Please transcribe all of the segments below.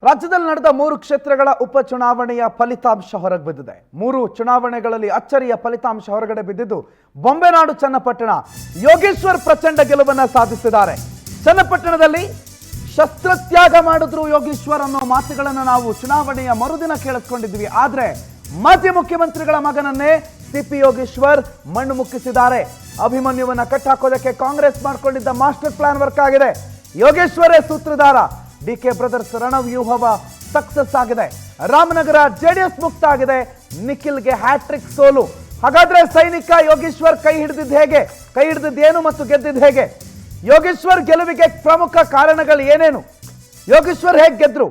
ರಾಜ್ಯದಲ್ಲಿ ನಡೆದ 3 ಕ್ಷೇತ್ರಗಳ ಉಪಚುನಾವಣೆಯ ಫಲಿತಾಂಶ ಹೊರಗೆ ಬಿದ್ದಿದೆ. 3 ಚುನಾವಣೆಗಳಲ್ಲಿ ಅಚ್ಚರಿಯ ಫಲಿತಾಂಶ ಹೊರಗಡೆ ಬಿದ್ದಿದ್ದು ಬೊಂಬೆನಾಡು ಚನ್ನಪಟ್ಟಣ. ಯೋಗೇಶ್ವರ್ ಪ್ರಚಂಡ ಗೆಲುವನ್ನು ಸಾಧಿಸಿದ್ದಾರೆ. ಚನ್ನಪಟ್ಟಣದಲ್ಲಿ ಶಸ್ತ್ರತ್ಯಾಗ ಮಾಡಿದ್ರು ಯೋಗೇಶ್ವರ್ ಅನ್ನೋ ಮಾತುಗಳನ್ನು ನಾವು ಚುನಾವಣೆಯ ಮರುದಿನ ಕೇಳಿಸ್ಕೊಂಡಿದ್ವಿ. ಆದ್ರೆ ಮಾಜಿ ಮುಖ್ಯಮಂತ್ರಿಗಳ ಮಗನನ್ನೇ ಸಿಪಿ ಯೋಗೇಶ್ವರ್ ಮಣ್ಣು ಮುಕ್ಕಿಸಿದ್ದಾರೆ. ಅಭಿಮನ್ಯುವನ್ನ ಕಟ್ಟಾಕೋದಕ್ಕೆ ಕಾಂಗ್ರೆಸ್ ಮಾಡಿಕೊಂಡಿದ್ದ ಮಾಸ್ಟರ್ ಪ್ಲಾನ್ ವರ್ಕ್ ಆಗಿದೆ. ಯೋಗೇಶ್ವರೇ ಸೂತ್ರಧಾರ. ಡಿಕೆ ಬ್ರದರ್ಸ್ ರಣವ್ಯೂಹವ ಸಕ್ಸಸ್ ಆಗಿದೆ. ರಾಮನಗರ ಜೆಡಿಎಸ್ ಮುಕ್ತ ಆಗಿದೆ. ನಿಖಿಲ್ಗೆ ಹ್ಯಾಟ್ರಿಕ್ ಸೋಲು. ಹಾಗಾದ್ರೆ ಸೈನಿಕ ಯೋಗೇಶ್ವರ್ ಕೈ ಹಿಡಿದಿದ್ದು ಹೇಗೆ, ಕೈ ಹಿಡಿದಿದ್ದೇನು ಮತ್ತು ಗೆದ್ದಿದ್ದು ಹೇಗೆ? ಯೋಗೇಶ್ವರ್ ಗೆಲುವಿಗೆ ಪ್ರಮುಖ ಕಾರಣಗಳು ಏನೇನು? ಯೋಗೇಶ್ವರ್ ಹೇಗೆ ಗೆದ್ರು?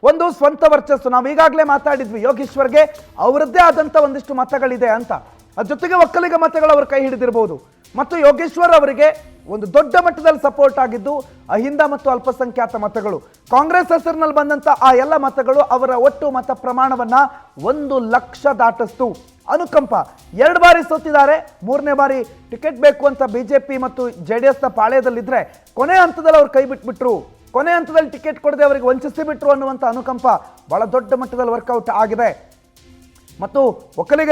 ಒಂದು ಸ್ವಂತ ವರ್ಚಸ್ಸು. ನಾವು ಈಗಾಗಲೇ ಮಾತಾಡಿದ್ವಿ, ಯೋಗೇಶ್ವರ್ಗೆ ಅವರದ್ದೇ ಆದಂತ ಒಂದಿಷ್ಟು ಮತಗಳಿದೆ ಅಂತ. ಅದ್ರ ಜೊತೆಗೆ ಒಕ್ಕಲಿಗ ಮತಗಳು ಅವರು ಕೈ ಹಿಡಿದಿರಬಹುದು. ಮತ್ತು ಯೋಗೇಶ್ವರ್ ಅವರಿಗೆ ಒಂದು ದೊಡ್ಡ ಮಟ್ಟದಲ್ಲಿ ಸಪೋರ್ಟ್ ಆಗಿದ್ದು ಅಹಿಂದ ಮತ್ತು ಅಲ್ಪಸಂಖ್ಯಾತ ಮತಗಳು. ಕಾಂಗ್ರೆಸ್ ಹೆಸರಿನಲ್ಲಿ ಬಂದಂತ ಆ ಎಲ್ಲ ಮತಗಳು ಅವರ ಒಟ್ಟು ಮತ ಪ್ರಮಾಣವನ್ನ 1 ಲಕ್ಷ ದಾಟಿಸ್ತು. ಅನುಕಂಪ 2 ಬಾರಿ ಸೋತಿದ್ದಾರೆ. 3ನೇ ಬಾರಿ ಟಿಕೆಟ್ ಬೇಕು ಅಂತ ಬಿಜೆಪಿ ಮತ್ತು ಜೆಡಿಎಸ್ ನ ಪಾಳ್ಯದಲ್ಲಿದ್ರೆ ಕೊನೆ ಹಂತದಲ್ಲಿ ಅವ್ರು ಕೈ ಬಿಟ್ಬಿಟ್ರು. ಕೊನೆ ಹಂತದಲ್ಲಿ ಟಿಕೆಟ್ ಕೊಡದೆ ಅವರಿಗೆ ವಂಚಿಸಿ ಬಿಟ್ರು ಅನ್ನುವಂಥ ಅನುಕಂಪ ಬಹಳ ದೊಡ್ಡ ಮಟ್ಟದಲ್ಲಿ ವರ್ಕೌಟ್ ಆಗಿದೆ. ಮತ್ತು ಒಕ್ಕಲಿಗ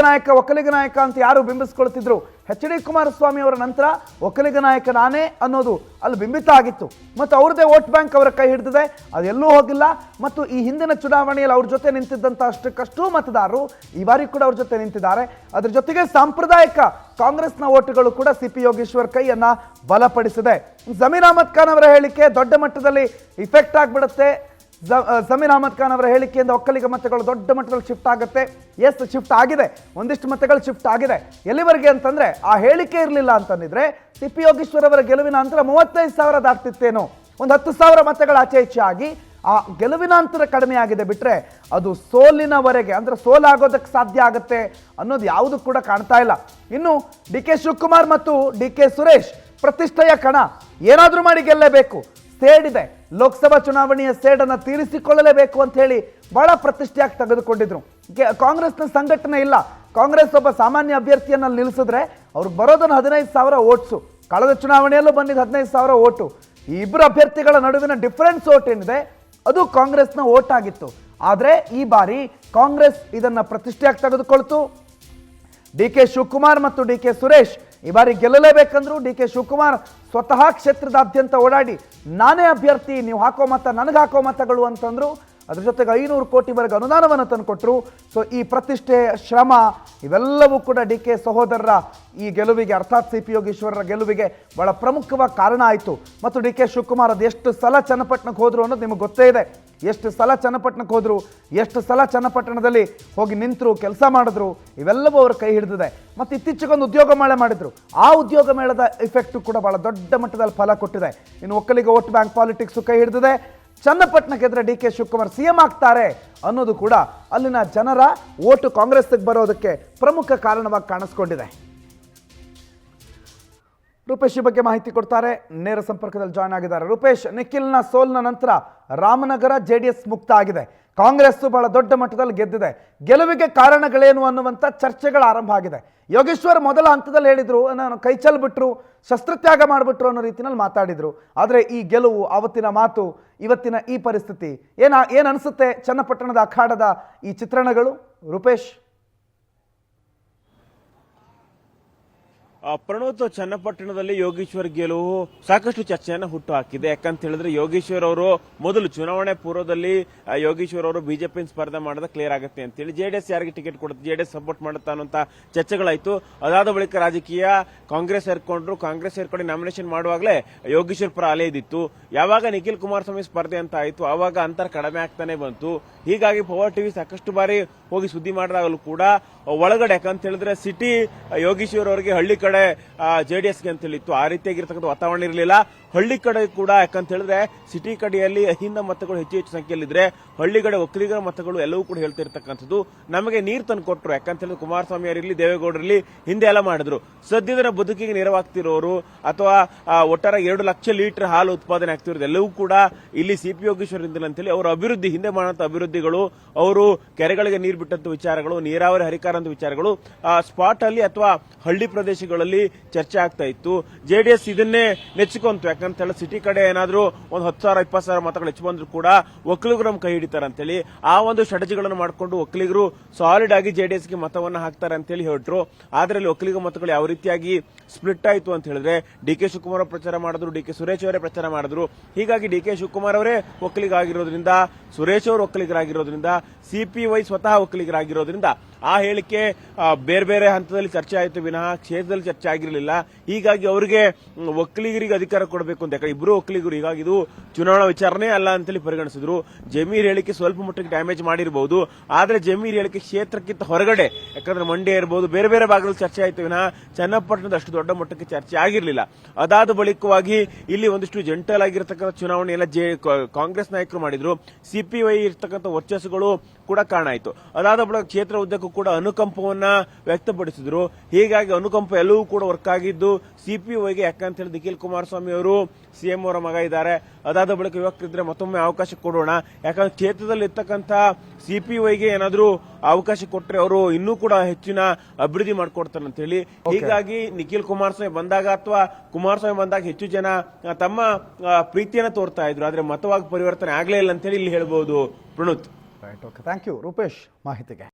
ನಾಯಕ ಅಂತ ಯಾರು ಬಿಂಬಿಸ್ಕೊಳ್ತಿದ್ರು, ಎಚ್ ಡಿ ಕುಮಾರಸ್ವಾಮಿ ಅವರ ನಂತರ ಒಕ್ಕಲಿಗ ನಾಯಕ ನಾನೇ ಅನ್ನೋದು ಅಲ್ಲಿ ಬಿಂಬಿತ ಆಗಿತ್ತು. ಮತ್ತು ಅವ್ರದ್ದೇ ವೋಟ್ ಬ್ಯಾಂಕ್ ಅವರ ಕೈ ಹಿಡಿದಿದೆ, ಅದೆಲ್ಲೂ ಹೋಗಿಲ್ಲ. ಮತ್ತು ಈ ಹಿಂದಿನ ಚುನಾವಣೆಯಲ್ಲಿ ಅವ್ರ ಜೊತೆ ನಿಂತಿದ್ದಂಥ ಅಷ್ಟಕ್ಕಷ್ಟು ಮತದಾರರು ಈ ಬಾರಿ ಕೂಡ ಅವ್ರ ಜೊತೆ ನಿಂತಿದ್ದಾರೆ. ಅದ್ರ ಜೊತೆಗೆ ಸಾಂಪ್ರದಾಯಿಕ ಕಾಂಗ್ರೆಸ್ನ ಓಟುಗಳು ಕೂಡ ಸಿಪಿ ಯೋಗೇಶ್ವರ್ ಕೈಯನ್ನ ಬಲಪಡಿಸಿದೆ. ಜಮೀರ್ ಅಹಮದ್ ಖಾನ್ ಅವರ ಹೇಳಿಕೆ ದೊಡ್ಡ ಮಟ್ಟದಲ್ಲಿ ಇಫೆಕ್ಟ್ ಆಗಿಬಿಡುತ್ತೆ. ಜಮೀರ್ ಅಹಮದ್ ಖಾನ್ ಅವರ ಹೇಳಿಕೆಯಿಂದ ಒಕ್ಕಲಿಗ ಮತಗಳು ದೊಡ್ಡ ಮಟ್ಟದಲ್ಲಿ ಶಿಫ್ಟ್ ಆಗುತ್ತೆ. ಎಸ್, ಶಿಫ್ಟ್ ಆಗಿದೆ, ಒಂದಿಷ್ಟು ಮತಗಳು ಶಿಫ್ಟ್ ಆಗಿದೆ. ಎಲ್ಲಿವರೆಗೆ ಅಂತಂದ್ರೆ ಆ ಹೇಳಿಕೆ ಇರಲಿಲ್ಲ ಅಂತಂದಿದ್ರೆ ಸಿಪಿ ಯೋಗೇಶ್ವರ್ ಅವರ ಗೆಲುವಿನ ಅಂತರ 35,000 ದಾಟ್ತಿತ್ತೇನೋ. ಒಂದು 10,000 ಮತಗಳ ಆಚೆ ಈಚೆ ಆಗಿ ಆ ಗೆಲುವಿನ ಅಂತರ ಕಡಿಮೆ ಆಗಿದೆ. ಬಿಟ್ರೆ ಅದು ಸೋಲಿನವರೆಗೆ, ಅಂದ್ರೆ ಸೋಲಾಗೋದಕ್ಕೆ ಸಾಧ್ಯ ಆಗುತ್ತೆ ಅನ್ನೋದು ಯಾವುದು ಕೂಡ ಕಾಣ್ತಾ ಇಲ್ಲ. ಇನ್ನು ಡಿ ಕೆ ಶಿವಕುಮಾರ್ ಮತ್ತು ಡಿ ಕೆ ಸುರೇಶ್ ಪ್ರತಿಷ್ಠೆಯ ಕಣ, ಏನಾದ್ರೂ ಮಾಡಿ ಗೆಲ್ಲಬೇಕು. ಸೇಡಿದೆ, ಲೋಕಸಭಾ ಚುನಾವಣೆಯ ಸೇಡನ್ನು ತೀರಿಸಿಕೊಳ್ಳಲೇಬೇಕು ಅಂತ ಹೇಳಿ ಬಹಳ ಪ್ರತಿಷ್ಠೆಯಾಗಿ ತೆಗೆದುಕೊಂಡಿದ್ರು. ಕಾಂಗ್ರೆಸ್ನ ಸಂಘಟನೆ ಇಲ್ಲ. ಕಾಂಗ್ರೆಸ್ ಒಬ್ಬ ಸಾಮಾನ್ಯ ಅಭ್ಯರ್ಥಿಯನ್ನು ನಿಲ್ಲಿಸಿದ್ರೆ ಅವ್ರಿಗೆ ಬರೋದನ್ನು 15,000 ಓಟ್ಸು. ಕಳೆದ ಚುನಾವಣೆಯಲ್ಲೂ ಬಂದಿದ್ದು 15,000 ಓಟು. ಈ ಇಬ್ಬರು ಅಭ್ಯರ್ಥಿಗಳ ನಡುವಿನ ಡಿಫರೆನ್ಸ್ ಓಟ್ ಏನಿದೆ ಅದು ಕಾಂಗ್ರೆಸ್ನ ಓಟ್ ಆಗಿತ್ತು. ಆದರೆ ಈ ಬಾರಿ ಕಾಂಗ್ರೆಸ್ ಇದನ್ನ ಪ್ರತಿಷ್ಠೆಯಾಗಿ ತೆಗೆದುಕೊಳ್ತು. ಡಿ ಕೆ ಶಿವಕುಮಾರ್ ಮತ್ತು ಡಿ ಕೆ ಸುರೇಶ್ ಈ ಬಾರಿ ಗೆಲ್ಲಲೇಬೇಕಂದ್ರು. ಡಿ ಕೆ ಶಿವಕುಮಾರ್ ಸ್ವತಃ ಕ್ಷೇತ್ರದಾದ್ಯಂತ ಓಡಾಡಿ ನಾನೇ ಅಭ್ಯರ್ಥಿ, ನೀವು ಹಾಕೋ ಮತ ನನಗೆ ಹಾಕೋ ಮತಗಳು ಅಂತಂದ್ರು. ಅದ್ರ ಜೊತೆಗೆ 500 ಕೋಟಿವರೆಗೆ ಅನುದಾನವನ್ನು ತಂದುಕೊಟ್ರು. ಸೊ ಈ ಪ್ರತಿಷ್ಠೆ, ಶ್ರಮ ಇವೆಲ್ಲವೂ ಕೂಡ ಡಿ ಕೆ ಸಹೋದರರ ಈ ಗೆಲುವಿಗೆ, ಅರ್ಥಾತ್ ಸಿ ಪಿ ಯೋಗೇಶ್ವರರ ಗೆಲುವಿಗೆ ಬಹಳ ಪ್ರಮುಖವಾಗಿ ಕಾರಣ ಆಯಿತು. ಮತ್ತು ಡಿ ಕೆ ಶಿವಕುಮಾರ್ ಅದು ಎಷ್ಟು ಸಲ ಚನ್ನಪಟ್ಟಣಕ್ಕೆ ಹೋದ್ರು ಅನ್ನೋದು ನಿಮಗೆ ಗೊತ್ತೇ ಇದೆ. ಎಷ್ಟು ಸಲ ಚನ್ನಪಟ್ಟಣಕ್ಕೆ ಹೋದ್ರು, ಎಷ್ಟು ಸಲ ಚನ್ನಪಟ್ಟಣದಲ್ಲಿ ಹೋಗಿ ನಿಂತರು, ಕೆಲಸ ಮಾಡಿದ್ರು, ಇವೆಲ್ಲವೂ ಅವರು ಕೈ ಹಿಡಿದಿದೆ. ಮತ್ತು ಇತ್ತೀಚೆಗೊಂದು ಉದ್ಯೋಗ ಮೇಳ ಮಾಡಿದ್ರು. ಆ ಉದ್ಯೋಗ ಮೇಳದ ಇಫೆಕ್ಟ್ ಕೂಡ ಬಹಳ ದೊಡ್ಡ ಮಟ್ಟದಲ್ಲಿ ಫಲ ಕೊಟ್ಟಿದೆ. ಇನ್ನು ಒಕ್ಕಲಿಗ ವೋಟ್ ಬ್ಯಾಂಕ್ ಪಾಲಿಟಿಕ್ಸ್ ಕೈ ಹಿಡಿದಿದೆ. ಚನ್ನಪಟ್ಟಣಕ್ಕೆ ಎದುರು ಡಿ ಕೆ ಶಿವಕುಮಾರ್ ಸಿಎಂ ಆಗ್ತಾರೆ ಅನ್ನೋದು ಕೂಡ ಅಲ್ಲಿನ ಜನರ ಓಟು ಕಾಂಗ್ರೆಸ್ಗೆ ಬರೋದಕ್ಕೆ ಪ್ರಮುಖ ಕಾರಣವಾಗಿ ಕಾಣಿಸ್ಕೊಂಡಿದೆ. ರೂಪೇಶ್ ಈ ಬಗ್ಗೆ ಮಾಹಿತಿ ಕೊಡ್ತಾರೆ, ನೇರ ಸಂಪರ್ಕದಲ್ಲಿ ಜಾಯ್ನ್ ಆಗಿದ್ದಾರೆ. ರೂಪೇಶ್, ನಿಖಿಲ್ನ ಸೋಲ್ನ ನಂತರ ರಾಮನಗರ ಜೆಡಿಎಸ್ ಮುಕ್ತ ಆಗಿದೆ. ಕಾಂಗ್ರೆಸ್ ಬಹಳ ದೊಡ್ಡ ಮಟ್ಟದಲ್ಲಿ ಗೆದ್ದಿದೆ. ಗೆಲುವಿಗೆ ಕಾರಣಗಳೇನು ಅನ್ನುವಂಥ ಚರ್ಚೆಗಳು ಆರಂಭ ಆಗಿದೆ. ಯೋಗೇಶ್ವರ್ ಮೊದಲ ಹಂತದಲ್ಲಿ ಹೇಳಿದ್ರು, ನಾನು ಕೈ ಚೆಲ್ಬಿಟ್ರು, ಶಸ್ತ್ರತ್ಯಾಗ ಮಾಡಿಬಿಟ್ರು ಅನ್ನೋ ರೀತಿಯಲ್ಲಿ ಮಾತಾಡಿದ್ರು. ಆದರೆ ಈ ಗೆಲುವು, ಅವತ್ತಿನ ಮಾತು, ಇವತ್ತಿನ ಈ ಪರಿಸ್ಥಿತಿ ಏನ್ ಅನಿಸುತ್ತೆ ಚನ್ನಪಟ್ಟಣದ ಅಖಾಡದ ಈ ಚಿತ್ರಣಗಳು? ರೂಪೇಶ್. ಪ್ರಣೋತ್, ಚನ್ನಪಟ್ಟಣದಲ್ಲಿ ಯೋಗೇಶ್ವರ್ ಗೆಲುವು ಸಾಕಷ್ಟು ಚರ್ಚೆಯನ್ನು ಹುಟ್ಟು ಹಾಕಿದೆ. ಯಾಕಂತ ಹೇಳಿದ್ರೆ ಯೋಗೇಶ್ವರ್ ಅವರು ಮೊದಲು ಚುನಾವಣೆ ಪೂರ್ವದಲ್ಲಿ ಯೋಗೇಶ್ವರ್ ಅವರು ಬಿಜೆಪಿ ಸ್ಪರ್ಧೆ ಮಾಡೋದ ಕ್ಲಿಯರ್ ಆಗುತ್ತೆ ಅಂತೇಳಿ ಜೆಡಿಎಸ್ ಯಾರಿಗೆ ಟಿಕೆಟ್ ಕೊಡುತ್ತೆ, ಜೆಡಿಎಸ್ ಸಪೋರ್ಟ್ ಮಾಡುತ್ತಾ ಅನ್ನೋಂತ ಚರ್ಚೆಗಳಾಯ್ತು. ಅದಾದ ಬಳಿಕ ರಾಜಕೀಯ ಕಾಂಗ್ರೆಸ್ ಸೇರ್ಕೊಂಡು ನಾಮಿನೇಷನ್ ಮಾಡುವಾಗಲೇ ಯೋಗೇಶ್ವರ್ ಪರ ಅಲೆ ಇದ್ದಿತ್ತು. ಯಾವಾಗ ನಿಖಿಲ್ ಕುಮಾರಸ್ವಾಮಿ ಸ್ಪರ್ಧೆ ಅಂತ ಆಯ್ತು ಆವಾಗ ಅಂತರ ಕಡಿಮೆ ಆಗ್ತಾನೆ ಬಂತು. ಹೀಗಾಗಿ ಪವರ್ ಟಿವಿ ಸಾಕಷ್ಟು ಬಾರಿ ಹೋಗಿ ಸುದ್ದಿ ಮಾಡಿದಾಗಲೂ ಕೂಡ ಒಳಗಡೆ ಯಾಕಂತ ಹೇಳಿದ್ರೆ ಸಿಟಿ ಯೋಗೇಶ್ವರ್ ಅವರಿಗೆ, ಹಳ್ಳಿ ಕಡೆ ಜೆಡಿಎಸ್ಗೆ ಅಂತ ಹೇಳಿತ್ತು. ಆ ರೀತಿಯಾಗಿರ್ತಕ್ಕಂಥ ವಾತಾವರಣ ಇರಲಿಲ್ಲ. ಹಳ್ಳಿ ಕಡೆ ಕೂಡ ಯಾಕಂತ ಹೇಳಿದ್ರೆ ಸಿಟಿ ಕಡೆಯಲ್ಲಿ ಅಹಿಂದ ಮತಗಳು ಹೆಚ್ಚು ಸಂಖ್ಯೆಯಲ್ಲಿದ್ರೆ, ಹಳ್ಳಿ ಕಡೆ ಒಕ್ಕಲಿಗರ ಮತಗಳು ಎಲ್ಲವೂ ಕೂಡ ಹೇಳ್ತಿರ್ತಕ್ಕಂಥದ್ದು. ನಮಗೆ ನೀರು ತಂದು ಕೊಟ್ಟರು. ಯಾಕಂತ ಹೇಳಿದ್ರೆ ಕುಮಾರಸ್ವಾಮಿ ಅವರಿರಲಿ, ದೇವೇಗೌಡರಲ್ಲಿ ಹಿಂದೆ ಎಲ್ಲ ಮಾಡಿದ್ರು. ಸದ್ಯದ ಬದುಕಿಗೆ ನೆರವಾಗ್ತಿರೋರು ಅಥವಾ ಒಟ್ಟಾರೆ 2 ಲಕ್ಷ ಲೀಟರ್ ಹಾಲು ಉತ್ಪಾದನೆ ಆಗ್ತಿರೋದು ಎಲ್ಲವೂ ಕೂಡ ಇಲ್ಲಿ ಸಿಪಿ ಯೋಗೇಶ್ವರರಿಂದ ಅಂತೇಳಿ ಅವರ ಅಭಿವೃದ್ಧಿ, ಹಿಂದೆ ಮಾಡುವಂತ ಅಭಿವೃದ್ಧಿಗಳು, ಅವರು ಕೆರೆಗಳಿಗೆ ನೀರು ಬಿಟ್ಟಂತ ವಿಚಾರಗಳು, ನೀರಾವರಿ ಹರಿಕಾರ ಅಂತ ವಿಚಾರಗಳು ಸ್ಪಾಟ್ ಅಲ್ಲಿ ಅಥವಾ ಹಳ್ಳಿ ಪ್ರದೇಶಗಳಲ್ಲಿ ಚರ್ಚೆ ಆಗ್ತಾ ಇತ್ತು. ಜೆಡಿಎಸ್ ಇದನ್ನೇ ನೆಚ್ಚಿಕೊಂತು. ಯಾಕಂತ ಹೇಳಿ ಸಿಟಿ ಕಡೆ ಏನಾದ್ರೂ ಒಂದು 10,000 20,000 ಮತಗಳು ಹೆಚ್ಚು ಬಂದ್ರು ಕೂಡ ಒಕ್ಕಲಿಗರು ನಮ್ಮ ಕೈ ಹಿಡಿತಾರೆ ಅಂತೇಳಿ ಆ ಒಂದು ಸ್ಟ್ರಾಟಜಿಗಳನ್ನು ಮಾಡಿಕೊಂಡು ಒಕ್ಕಲಿಗರು ಸಾಲಿಡ್ ಆಗಿ ಜೆಡಿಎಸ್ಗೆ ಮತವನ್ನ ಹಾಕ್ತಾರೆ ಅಂತೇಳಿ ಹೇಳ್ರು. ಆದ್ರೆ ಅಲ್ಲಿ ಒಕ್ಕಲಿಗ ಮತಗಳು ಯಾವ ರೀತಿಯಾಗಿ ಸ್ಪ್ಲಿಟ್ ಆಯ್ತು ಅಂತ ಹೇಳಿದ್ರೆ ಡಿ ಕೆ ಶಿವಕುಮಾರ್ ಪ್ರಚಾರ ಮಾಡಿದ್ರು, ಡಿ ಕೆ ಸುರೇಶ್ ಅವರೇ ಪ್ರಚಾರ ಮಾಡಿದ್ರು. ಹೀಗಾಗಿ ಡಿ ಕೆ ಶಿವಕುಮಾರ್ ಅವರೇ ಒಕ್ಕಲಿಗ ಆಗಿರೋದ್ರಿಂದ, ಸುರೇಶ್ ಅವರು ಒಕ್ಕಲಿಗರಾಗಿರೋದ್ರಿಂದ, ಸಿಪಿವೈ ಸ್ವತಃ ಒಕ್ಕಲಿಗರಾಗಿರೋದ್ರಿಂದ ಆ ಹೇಳಿಕೆ ಬೇರೆ ಬೇರೆ ಹಂತದಲ್ಲಿ ಚರ್ಚೆ ಆಯಿತು ವಿನಃ ಕ್ಷೇತ್ರದಲ್ಲಿ ಚರ್ಚೆ ಆಗಿರಲಿಲ್ಲ. ಹೀಗಾಗಿ ಅವರಿಗೆ ಒಕ್ಕಲಿಗರಿಗೆ ಅಧಿಕಾರ ಕೊಡಬೇಕು ಅಂತ, ಯಾಕಂದ್ರೆ ಇಬ್ಬರು ಒಕ್ಕಲಿಗರು, ಹೀಗಾಗಿ ಇದು ಚುನಾವಣಾ ವಿಚಾರಣೆ ಅಲ್ಲ ಅಂತೇಳಿ ಪರಿಗಣಿಸಿದ್ರು. ಜಮೀರ್ ಹೇಳಿಕೆ ಸ್ವಲ್ಪ ಮಟ್ಟಿಗೆ ಡ್ಯಾಮೇಜ್ ಮಾಡಿರಬಹುದು, ಆದ್ರೆ ಜಮೀರ್ ಹೇಳಿಕೆ ಕ್ಷೇತ್ರಕ್ಕಿಂತ ಹೊರಗಡೆ, ಯಾಕಂದ್ರೆ ಮಂಡ್ಯ ಇರಬಹುದು ಬೇರೆ ಬೇರೆ ಭಾಗದಲ್ಲಿ ಚರ್ಚೆ ಆಯಿತು ವಿನಃ ಚನ್ನಪಟ್ಟಣದ ಅಷ್ಟು ದೊಡ್ಡ ಮಟ್ಟಕ್ಕೆ ಚರ್ಚೆ ಆಗಿರಲಿಲ್ಲ. ಅದಾದ ಬಳಿಕವಾಗಿ ಇಲ್ಲಿ ಒಂದಿಷ್ಟು ಜಂಟಲ್ ಆಗಿರತಕ್ಕಂಥ ಚುನಾವಣೆ ಎಲ್ಲ ಕಾಂಗ್ರೆಸ್ ನಾಯಕರು ಮಾಡಿದ್ರು. ಸಿಪಿವೈ ಇರ್ತಕ್ಕಂಥ ವರ್ಚಸ್ಸುಗಳು ಕೂಡ ಕಾರಣ ಆಯಿತು. ಅದಾದ ಬಳಿಕ ಕ್ಷೇತ್ರ ಉದ್ದಕ್ಕೂ ಕೂಡ ಅನುಕಂಪವನ್ನ ವ್ಯಕ್ತಪಡಿಸಿದ್ರು. ಹೀಗಾಗಿ ಅನುಕಂಪ ಎಲ್ಲವೂ ಕೂಡ ವರ್ಕ್ ಆಗಿದ್ದು ಸಿಪಿವೈಗೆ, ಯಾಕಂತ ಹೇಳಿ ನಿಖಿಲ್ ಕುಮಾರಸ್ವಾಮಿ ಅವರು ಸಿಎಂ ಅವರ ಮಗ ಇದ್ದಾರೆ. ಅದಾದ ಬಳಿಕ ಯುವಕರಿದ್ರೆ ಮತ್ತೊಮ್ಮೆ ಅವಕಾಶ ಕೊಡೋಣ, ಯಾಕಂದ್ರೆ ಕ್ಷೇತ್ರದಲ್ಲಿ ಇರ್ತಕ್ಕಂಥ ಸಿಪಿವೈಗೆ ಏನಾದ್ರೂ ಅವಕಾಶ ಕೊಟ್ಟರೆ ಅವರು ಇನ್ನೂ ಕೂಡ ಹೆಚ್ಚಿನ ಅಭಿವೃದ್ಧಿ ಮಾಡ್ಕೊಡ್ತಾರೆ ಅಂತ ಹೇಳಿ. ಹೀಗಾಗಿ ನಿಖಿಲ್ ಕುಮಾರಸ್ವಾಮಿ ಬಂದಾಗ ಅಥವಾ ಕುಮಾರಸ್ವಾಮಿ ಬಂದಾಗ ಹೆಚ್ಚು ಜನ ತಮ್ಮ ಪ್ರೀತಿಯನ್ನ ತೋರ್ತಾ ಇದ್ರು, ಆದ್ರೆ ಮತವಾಗಿ ಪರಿವರ್ತನೆ ಆಗ್ಲೇ ಇಲ್ಲ ಅಂತ ಹೇಳಿ ಇಲ್ಲಿ ಹೇಳ್ಬಹುದು. Pranuth, right, okay, thank you Rupesh ಮಾಹಿತಿಗೆ.